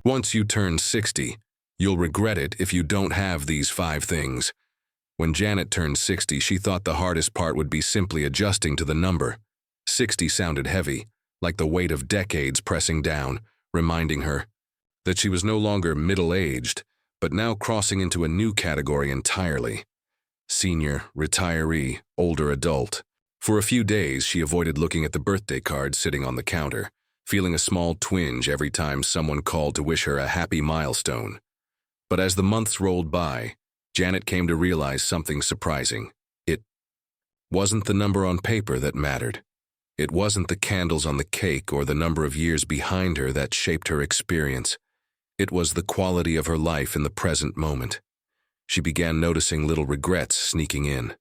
Once you turn 60, you'll regret it if you don't have these 5 things. When Janet turned 60, she thought the hardest part would be simply adjusting to the number. 60 sounded heavy, like the weight of decades pressing down, reminding her that she was no longer middle-aged, but now crossing into a new category entirely. Senior, retiree, older adult. For a few days, she avoided looking at the birthday card sitting on the counter, feeling a small twinge every time someone called to wish her a happy milestone. But as the months rolled by, Janet came to realize something surprising. It wasn't the number on paper that mattered. It wasn't the candles on the cake or the number of years behind her that shaped her experience. It was the quality of her life in the present moment. She began noticing little regrets sneaking in.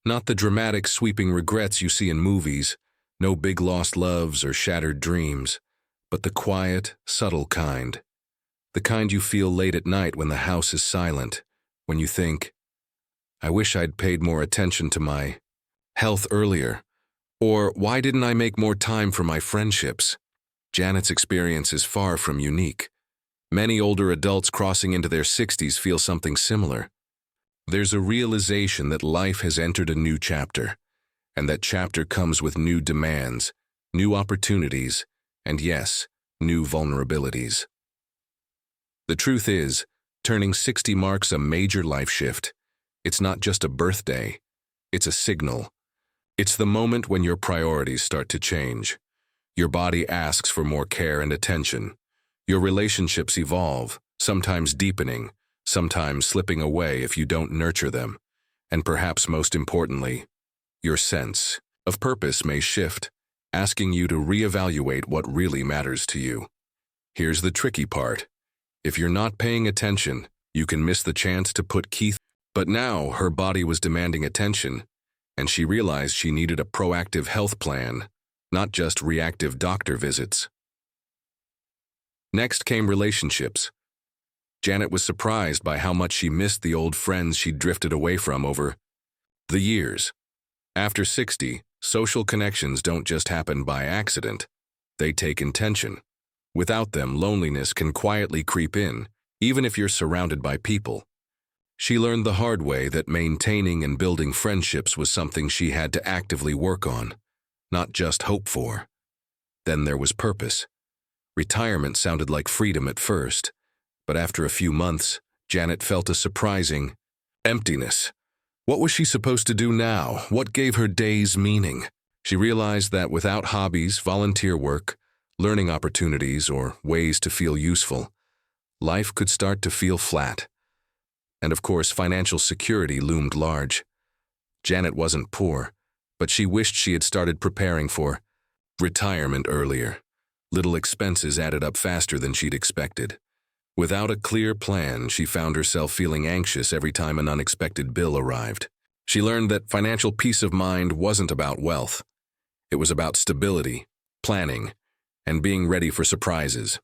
Not the dramatic, sweeping regrets you see in movies, no big lost loves or shattered dreams, but the quiet, subtle kind. The kind you feel late at night when the house is silent, when you think, I wish I'd paid more attention to my health earlier, or why didn't I make more time for my friendships? Janet's experience is far from unique. Many older adults crossing into their 60s feel something similar. There's a realization that life has entered a new chapter, and that chapter comes with new demands, new opportunities, and yes, new vulnerabilities. The truth is, turning 60 marks a major life shift. It's not just a birthday, it's a signal. It's the moment when your priorities start to change. Your body asks for more care and attention. Your relationships evolve, sometimes deepening, sometimes slipping away if you don't nurture them. And perhaps most importantly, your sense of purpose may shift, asking you to reevaluate what really matters to you. Here's the tricky part. If you're not paying attention, you can miss the chance to put Keith. But now her body was demanding attention, and she realized she needed a proactive health plan, not just reactive doctor visits. Next came relationships. Janet was surprised by how much she missed the old friends she'd drifted away from over the years. After 60, social connections don't just happen by accident. They take intention. Without them, loneliness can quietly creep in, even if you're surrounded by people. She learned the hard way that maintaining and building friendships was something she had to actively work on, not just hope for. Then there was purpose. Retirement sounded like freedom at first, but after a few months, Janet felt a surprising emptiness. What was she supposed to do now? What gave her days meaning? She realized that without hobbies, volunteer work, learning opportunities, or ways to feel useful, life could start to feel flat. And of course, financial security loomed large. Janet wasn't poor, but she wished she had started preparing for retirement earlier. Little expenses added up faster than she'd expected. Without a clear plan, she found herself feeling anxious every time an unexpected bill arrived. She learned that financial peace of mind wasn't about wealth. It was about stability, planning, and being ready for surprises.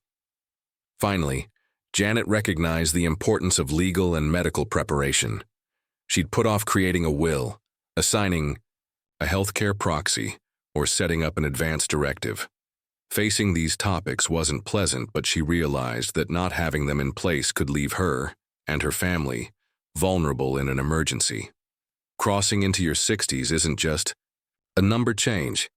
Finally, Janet recognized the importance of legal and medical preparation. She'd put off creating a will, assigning a healthcare proxy, or setting up an advance directive. Facing these topics wasn't pleasant, but she realized that not having them in place could leave her and her family vulnerable in an emergency. Crossing into your 60s isn't just a number change.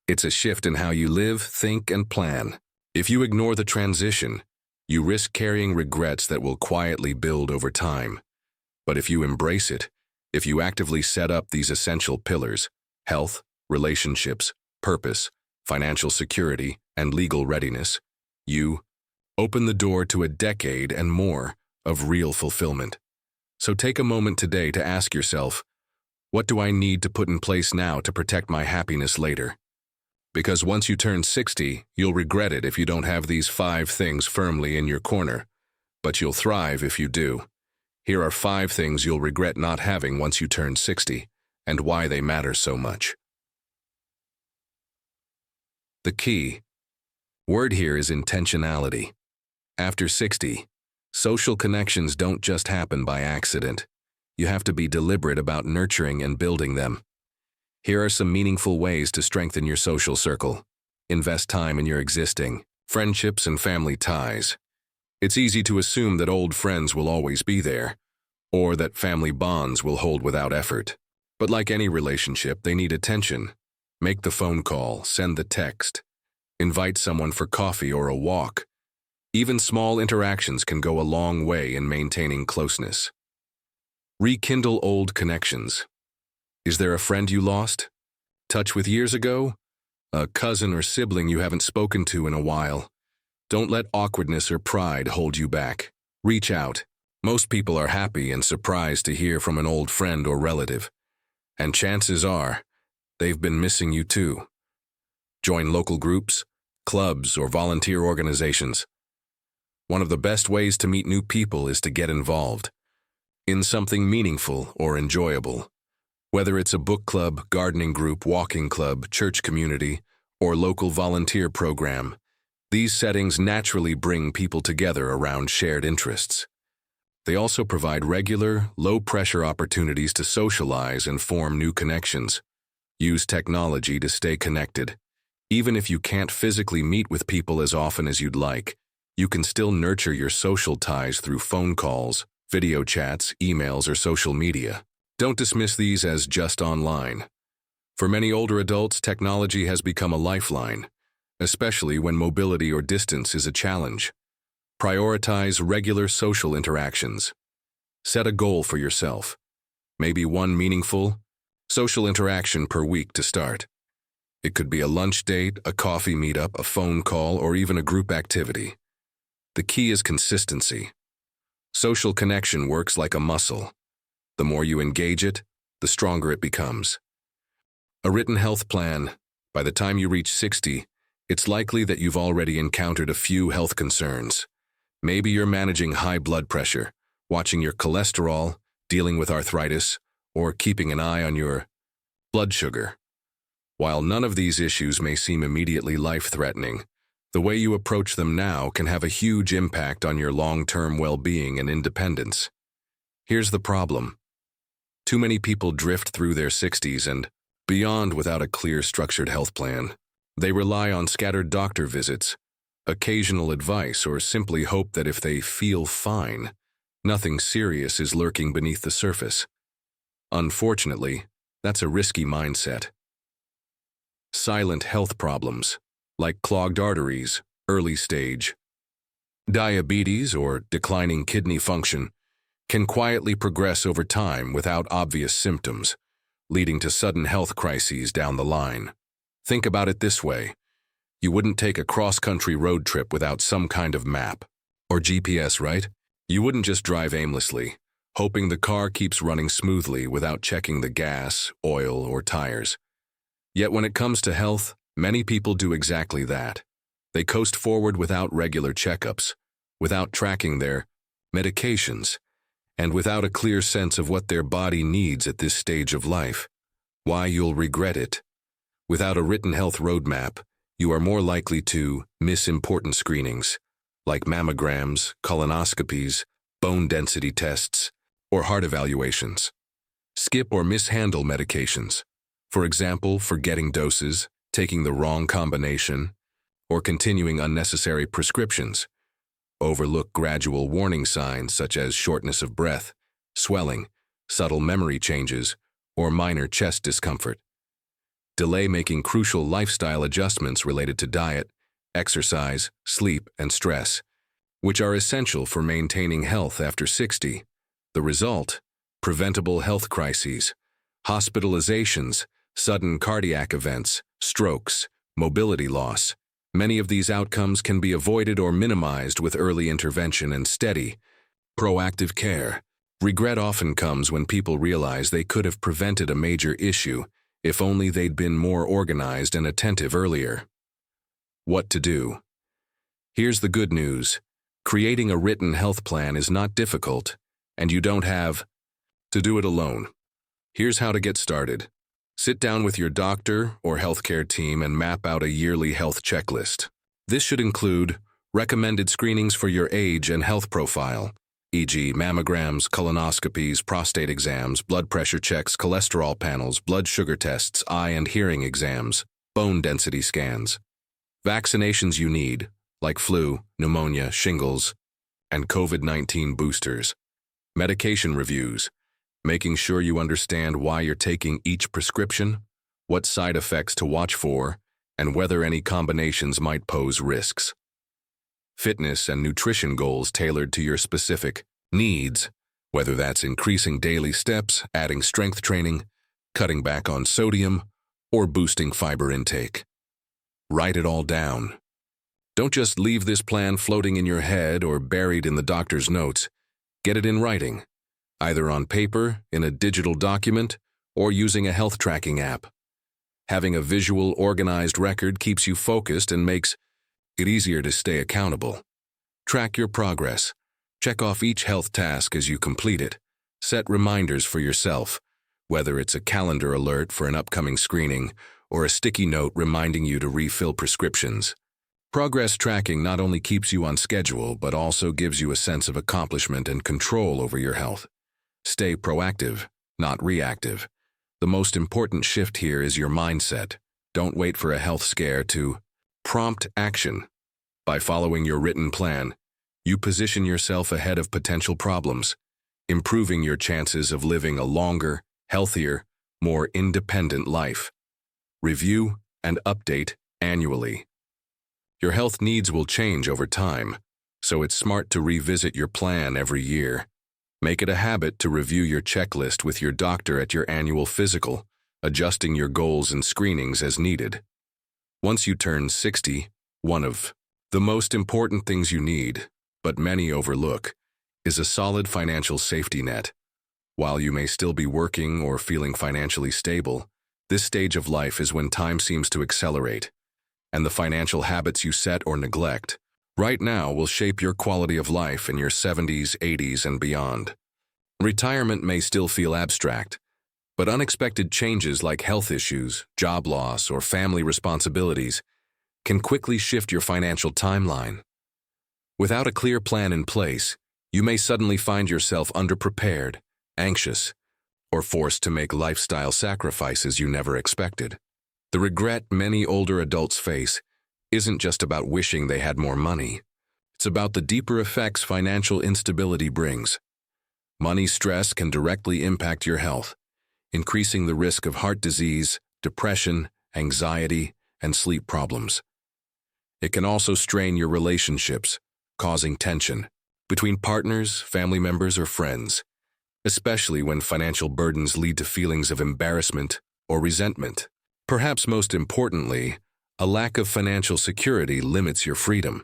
It's a shift in how you live, think, and plan. If you ignore the transition, you risk carrying regrets that will quietly build over time. But if you embrace it, if you actively set up these essential pillars, health, relationships, purpose, financial security, and legal readiness, you open the door to a decade and more of real fulfillment. So take a moment today to ask yourself, what do I need to put in place now to protect my happiness later? Because once you turn 60, you'll regret it if you don't have these 5 things firmly in your corner, but you'll thrive if you do. Here are 5 things you'll regret not having once you turn 60, and why they matter so much. The key word here is intentionality. After 60, social connections don't just happen by accident. You have to be deliberate about nurturing and building them. Here are some meaningful ways to strengthen your social circle. Invest time in your existing friendships and family ties. It's easy to assume that old friends will always be there, or that family bonds will hold without effort. But like any relationship, they need attention. Make the phone call, send the text, invite someone for coffee or a walk. Even small interactions can go a long way in maintaining closeness. Rekindle old connections. Is there a friend you lost? Touch with years ago? A cousin or sibling you haven't spoken to in a while? Don't let awkwardness or pride hold you back. Reach out. Most people are happy and surprised to hear from an old friend or relative. And chances are, they've been missing you too. Join local groups, clubs, or volunteer organizations. One of the best ways to meet new people is to get involved in something meaningful or enjoyable. Whether it's a book club, gardening group, walking club, church community, or local volunteer program, these settings naturally bring people together around shared interests. They also provide regular, low-pressure opportunities to socialize and form new connections. Use technology to stay connected. Even if you can't physically meet with people as often as you'd like, you can still nurture your social ties through phone calls, video chats, emails, or social media. Don't dismiss these as just online. For many older adults, technology has become a lifeline, especially when mobility or distance is a challenge. Prioritize regular social interactions. Set a goal for yourself. Maybe one meaningful, social interaction per week to start. It could be a lunch date, a coffee meetup, a phone call, or even a group activity. The key is consistency. Social connection works like a muscle. The more you engage it, the stronger it becomes. A written health plan. By the time you reach 60, it's likely that you've already encountered a few health concerns. Maybe you're managing high blood pressure, watching your cholesterol, dealing with arthritis, or keeping an eye on your blood sugar. While none of these issues may seem immediately life-threatening, the way you approach them now can have a huge impact on your long-term well-being and independence. Here's the problem. Too many people drift through their 60s and beyond without a clear, structured health plan. They rely on scattered doctor visits, occasional advice, or simply hope that if they feel fine, nothing serious is lurking beneath the surface. Unfortunately, that's a risky mindset. Silent health problems, like clogged arteries, early stage diabetes, or declining kidney function, can quietly progress over time without obvious symptoms, leading to sudden health crises down the line. Think about it this way. You wouldn't take a cross-country road trip without some kind of map or GPS, right? You wouldn't just drive aimlessly, hoping the car keeps running smoothly without checking the gas, oil, or tires. Yet when it comes to health, many people do exactly that. They coast forward without regular checkups, without tracking their medications, and without a clear sense of what their body needs at this stage of life. Why, you'll regret it. Without a written health roadmap, you are more likely to miss important screenings, like mammograms, colonoscopies, bone density tests, or heart evaluations. Skip or mishandle medications. For example, forgetting doses, taking the wrong combination, or continuing unnecessary prescriptions. Overlook gradual warning signs such as shortness of breath, swelling, subtle memory changes, or minor chest discomfort. Delay making crucial lifestyle adjustments related to diet, exercise, sleep, and stress, which are essential for maintaining health after 60. The result? Preventable health crises, hospitalizations, sudden cardiac events, strokes, mobility loss. Many of these outcomes can be avoided or minimized with early intervention and steady, proactive care. Regret often comes when people realize they could have prevented a major issue if only they'd been more organized and attentive earlier. What to do? Here's the good news. Creating a written health plan is not difficult, and you don't have to do it alone. Here's how to get started. Sit down with your doctor or healthcare team and map out a yearly health checklist. This should include recommended screenings for your age and health profile, e.g. mammograms, colonoscopies, prostate exams, blood pressure checks, cholesterol panels, blood sugar tests, eye and hearing exams, bone density scans. Vaccinations you need, like flu, pneumonia, shingles, and COVID-19 boosters. Medication reviews, making sure you understand why you're taking each prescription, what side effects to watch for, and whether any combinations might pose risks. Fitness and nutrition goals tailored to your specific needs, whether that's increasing daily steps, adding strength training, cutting back on sodium, or boosting fiber intake. Write it all down. Don't just leave this plan floating in your head or buried in the doctor's notes. Get it in writing, either on paper, in a digital document, or using a health tracking app. Having a visual, organized record keeps you focused and makes it easier to stay accountable. Track your progress. Check off each health task as you complete it. Set reminders for yourself, whether it's a calendar alert for an upcoming screening or a sticky note reminding you to refill prescriptions. Progress tracking not only keeps you on schedule, but also gives you a sense of accomplishment and control over your health. Stay proactive, not reactive. The most important shift here is your mindset. Don't wait for a health scare to prompt action. By following your written plan, you position yourself ahead of potential problems, improving your chances of living a longer, healthier, more independent life. Review and update annually. Your health needs will change over time, so it's smart to revisit your plan every year. Make it a habit to review your checklist with your doctor at your annual physical, adjusting your goals and screenings as needed. Once you turn 60, one of the most important things you need, but many overlook, is a solid financial safety net. While you may still be working or feeling financially stable, this stage of life is when time seems to accelerate, and the financial habits you set or neglect right now will shape your quality of life in your 70s, 80s, and beyond. Retirement may still feel abstract, but unexpected changes like health issues, job loss, or family responsibilities can quickly shift your financial timeline. Without a clear plan in place, you may suddenly find yourself underprepared, anxious, or forced to make lifestyle sacrifices you never expected. The regret many older adults face isn't just about wishing they had more money. It's about the deeper effects financial instability brings. Money stress can directly impact your health, increasing the risk of heart disease, depression, anxiety, and sleep problems. It can also strain your relationships, causing tension between partners, family members, or friends, especially when financial burdens lead to feelings of embarrassment or resentment. Perhaps most importantly, a lack of financial security limits your freedom.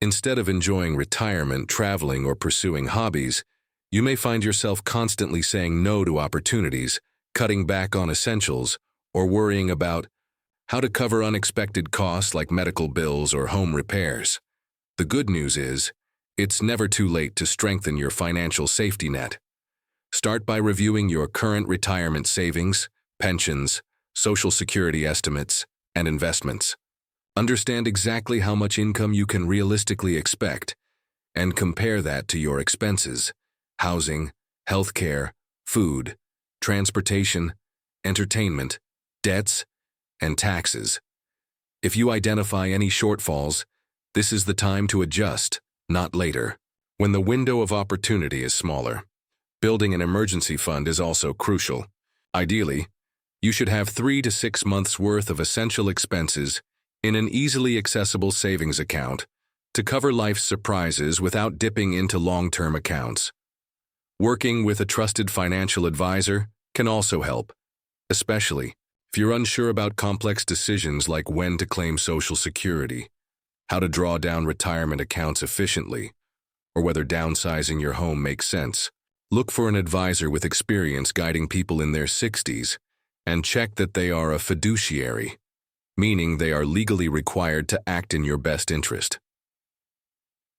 Instead of enjoying retirement, traveling, or pursuing hobbies, you may find yourself constantly saying no to opportunities, cutting back on essentials, or worrying about how to cover unexpected costs like medical bills or home repairs. The good news is, it's never too late to strengthen your financial safety net. Start by reviewing your current retirement savings, pensions, Social Security estimates, and investments. Understand exactly how much income you can realistically expect, and compare that to your expenses: housing, healthcare, food, transportation, entertainment, debts, and taxes. If you identify any shortfalls, this is the time to adjust, not later, when the window of opportunity is smaller. Building an emergency fund is also crucial. Ideally, you should have 3 to 6 months' worth of essential expenses in an easily accessible savings account to cover life's surprises without dipping into long-term accounts. Working with a trusted financial advisor can also help, especially if you're unsure about complex decisions like when to claim Social Security, how to draw down retirement accounts efficiently, or whether downsizing your home makes sense. Look for an advisor with experience guiding people in their 60s, and check that they are a fiduciary, meaning they are legally required to act in your best interest.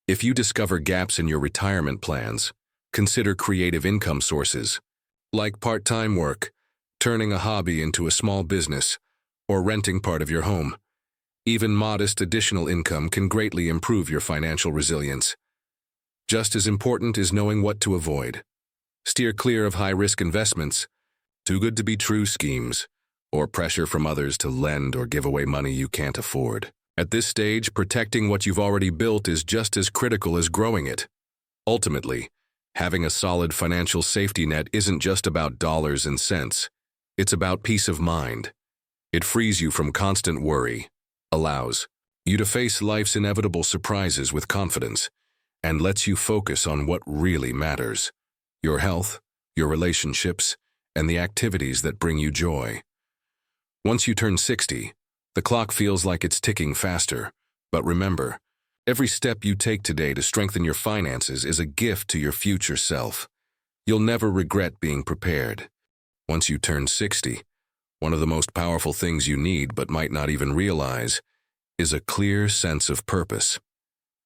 If you discover gaps in your retirement plans, consider creative income sources, like part-time work, turning a hobby into a small business, or renting part of your home. Even modest additional income can greatly improve your financial resilience. Just as important is knowing what to avoid. Steer clear of high-risk investments, too-good-to-be-true schemes, or pressure from others to lend or give away money you can't afford. At this stage, protecting what you've already built is just as critical as growing it. Ultimately, having a solid financial safety net isn't just about dollars and cents. It's about peace of mind. It frees you from constant worry, allows you to face life's inevitable surprises with confidence, and lets you focus on what really matters: your health, your relationships, and the activities that bring you joy. Once you turn 60, the clock feels like it's ticking faster. But remember, every step you take today to strengthen your finances is a gift to your future self. You'll never regret being prepared. Once you turn 60, one of the most powerful things you need but might not even realize is a clear sense of purpose.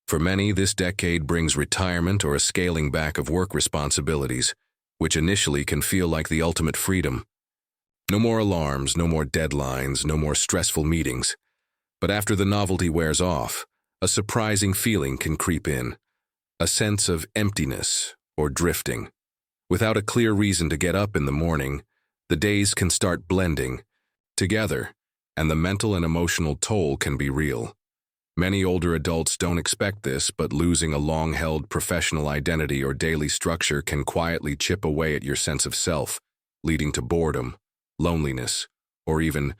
For many, this decade brings retirement or a scaling back of work responsibilities, which initially can feel like the ultimate freedom. No more alarms, no more deadlines, no more stressful meetings. But after the novelty wears off, a surprising feeling can creep in, a sense of emptiness or drifting. Without a clear reason to get up in the morning, the days can start blending together, and the mental and emotional toll can be real. Many older adults don't expect this, but losing a long-held professional identity or daily structure can quietly chip away at your sense of self, leading to boredom, loneliness, or even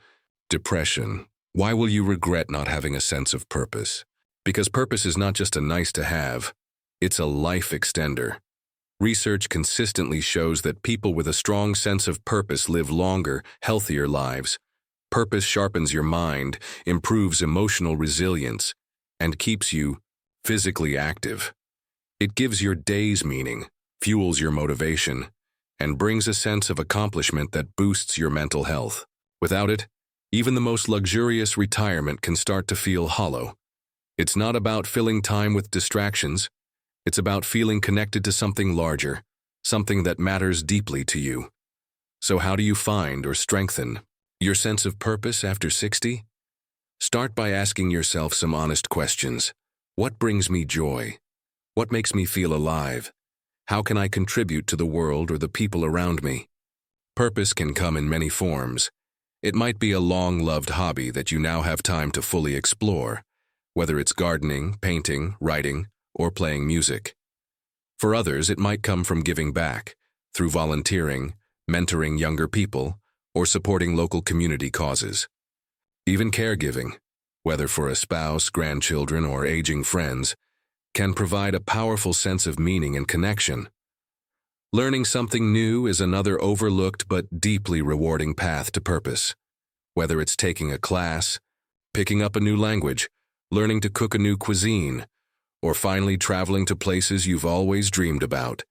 depression. Why will you regret not having a sense of purpose? Because purpose is not just a nice-to-have, it's a life extender. Research consistently shows that people with a strong sense of purpose live longer, healthier lives. Purpose sharpens your mind, improves emotional resilience, and keeps you physically active. It gives your days meaning, fuels your motivation, and brings a sense of accomplishment that boosts your mental health. Without it, even the most luxurious retirement can start to feel hollow. It's not about filling time with distractions. It's about feeling connected to something larger, something that matters deeply to you. So how do you find or strengthen your sense of purpose after 60? Start by asking yourself some honest questions. What brings me joy? What makes me feel alive? How can I contribute to the world or the people around me? Purpose can come in many forms. It might be a long-loved hobby that you now have time to fully explore, whether it's gardening, painting, writing, or playing music. For others, it might come from giving back, through volunteering, mentoring younger people, or supporting local community causes. Even caregiving, whether for a spouse, grandchildren, or aging friends, can provide a powerful sense of meaning and connection. Learning something new is another overlooked but deeply rewarding path to purpose. Whether it's taking a class, picking up a new language, learning to cook a new cuisine, or finally traveling to places you've always dreamed about,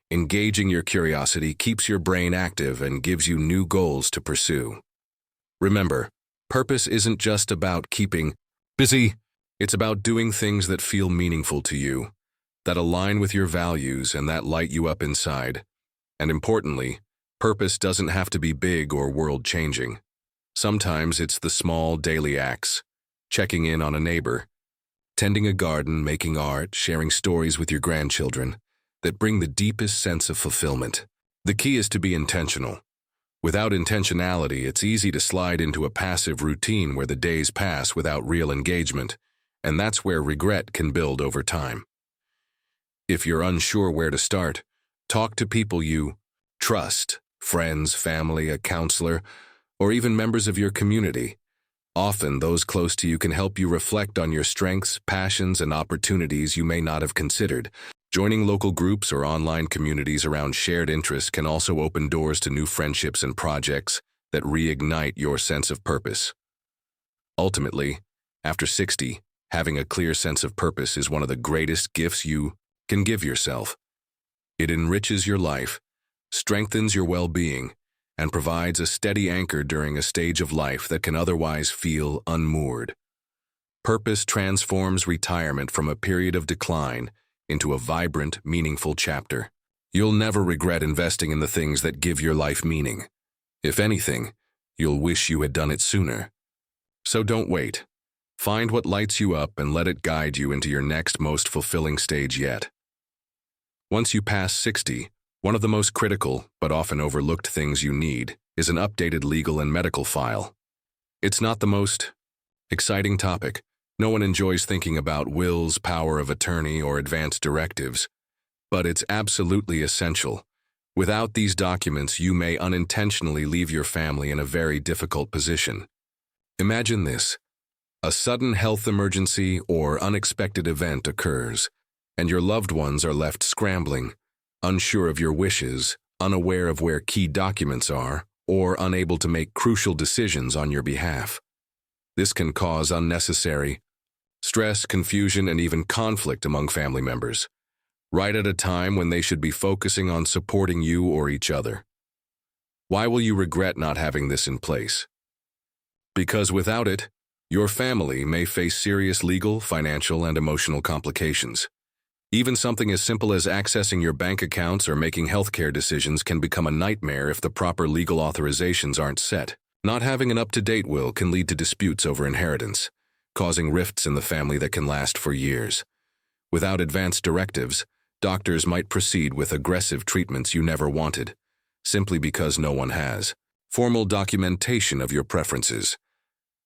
engaging your curiosity keeps your brain active and gives you new goals to pursue. Remember, purpose isn't just about keeping busy. It's about doing things that feel meaningful to you, that align with your values and that light you up inside. And importantly, purpose doesn't have to be big or world-changing. Sometimes it's the small daily acts, checking in on a neighbor, tending a garden, making art, sharing stories with your grandchildren, that bring the deepest sense of fulfillment. The key is to be intentional. Without intentionality, it's easy to slide into a passive routine where the days pass without real engagement, and that's where regret can build over time. If you're unsure where to start, talk to people you trust, friends, family, a counselor, or even members of your community. Often, those close to you can help you reflect on your strengths, passions, and opportunities you may not have considered. Joining local groups or online communities around shared interests can also open doors to new friendships and projects that reignite your sense of purpose. Ultimately, after 60, having a clear sense of purpose is one of the greatest gifts you can give yourself. It enriches your life, strengthens your well-being, and provides a steady anchor during a stage of life that can otherwise feel unmoored. Purpose transforms retirement from a period of decline into a vibrant, meaningful chapter. You'll never regret investing in the things that give your life meaning. If anything, you'll wish you had done it sooner. So don't wait. Find what lights you up and let it guide you into your next most fulfilling stage yet. Once you pass 60, one of the most critical, but often overlooked things you need is an updated legal and medical file. It's not the most exciting topic. No one enjoys thinking about wills, power of attorney, or advance directives. but it's absolutely essential. Without these documents, you may unintentionally leave your family in a very difficult position. Imagine this. A sudden health emergency or unexpected event occurs, and your loved ones are left scrambling, unsure of your wishes, unaware of where key documents are, or unable to make crucial decisions on your behalf. This can cause unnecessary stress, confusion, and even conflict among family members, right at a time when they should be focusing on supporting you or each other. Why will you regret not having this in place? Because without it, your family may face serious legal, financial, and emotional complications. Even something as simple as accessing your bank accounts or making healthcare decisions can become a nightmare if the proper legal authorizations aren't set. Not having an up-to-date will can lead to disputes over inheritance, causing rifts in the family that can last for years. Without advanced directives, doctors might proceed with aggressive treatments you never wanted, simply because no one has formal documentation of your preferences.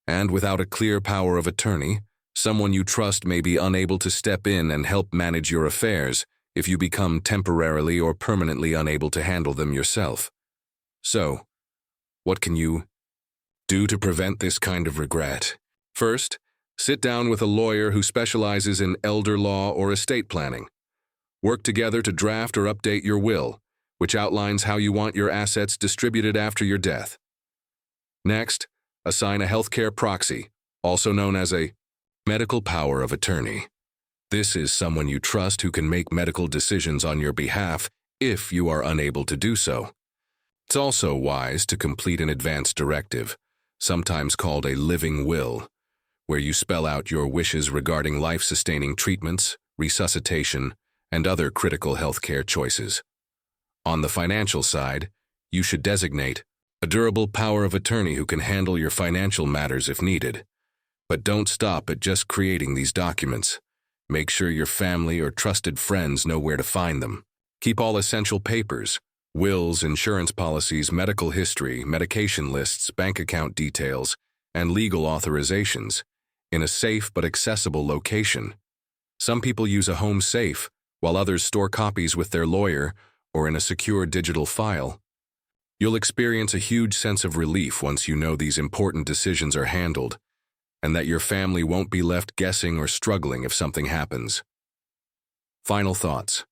And without a clear power of attorney, someone you trust may be unable to step in and help manage your affairs if you become temporarily or permanently unable to handle them yourself. So, what can you do to prevent this kind of regret? First, sit down with a lawyer who specializes in elder law or estate planning. Work together to draft or update your will, which outlines how you want your assets distributed after your death. Next, assign a healthcare proxy, also known as a medical power of attorney. This is someone you trust who can make medical decisions on your behalf if you are unable to do so. It's also wise to complete an advance directive, sometimes called a living will, where you spell out your wishes regarding life-sustaining treatments, resuscitation, and other critical healthcare choices. On the financial side, you should designate a durable power of attorney who can handle your financial matters if needed. But don't stop at just creating these documents. Make sure your family or trusted friends know where to find them. Keep all essential papers, wills, insurance policies, medical history, medication lists, bank account details, and legal authorizations in a safe but accessible location. Some people use a home safe, while others store copies with their lawyer or in a secure digital file. You'll experience a huge sense of relief once you know these important decisions are handled, and that your family won't be left guessing or struggling if something happens. Final thoughts.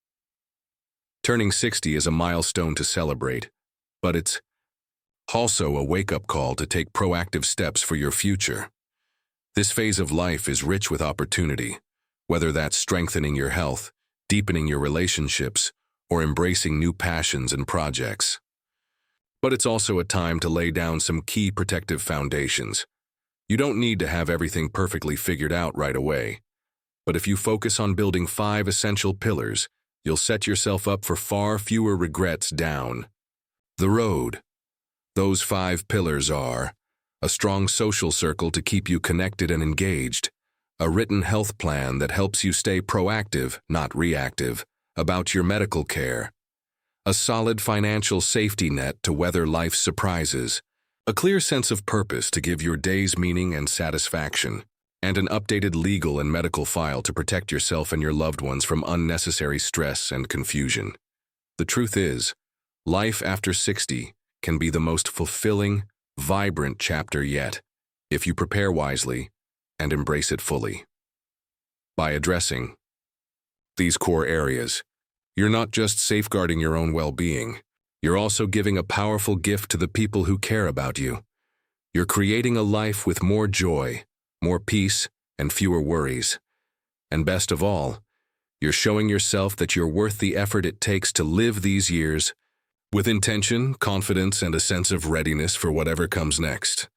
Turning 60 is a milestone to celebrate, but it's also a wake-up call to take proactive steps for your future. This phase of life is rich with opportunity, whether that's strengthening your health, deepening your relationships, or embracing new passions and projects. But it's also a time to lay down some key protective foundations. You don't need to have everything perfectly figured out right away, but if you focus on building 5 essential pillars, you'll set yourself up for far fewer regrets down the road. Those 5 pillars are a strong social circle to keep you connected and engaged, a written health plan that helps you stay proactive, not reactive, about your medical care, a solid financial safety net to weather life's surprises, a clear sense of purpose to give your days meaning and satisfaction, and an updated legal and medical file to protect yourself and your loved ones from unnecessary stress and confusion. The truth is, life after 60 can be the most fulfilling, vibrant chapter yet, if you prepare wisely and embrace it fully. By addressing these core areas, you're not just safeguarding your own well-being, you're also giving a powerful gift to the people who care about you. You're creating a life with more joy, more peace, and fewer worries. And best of all, you're showing yourself that you're worth the effort it takes to live these years with intention, confidence, and a sense of readiness for whatever comes next.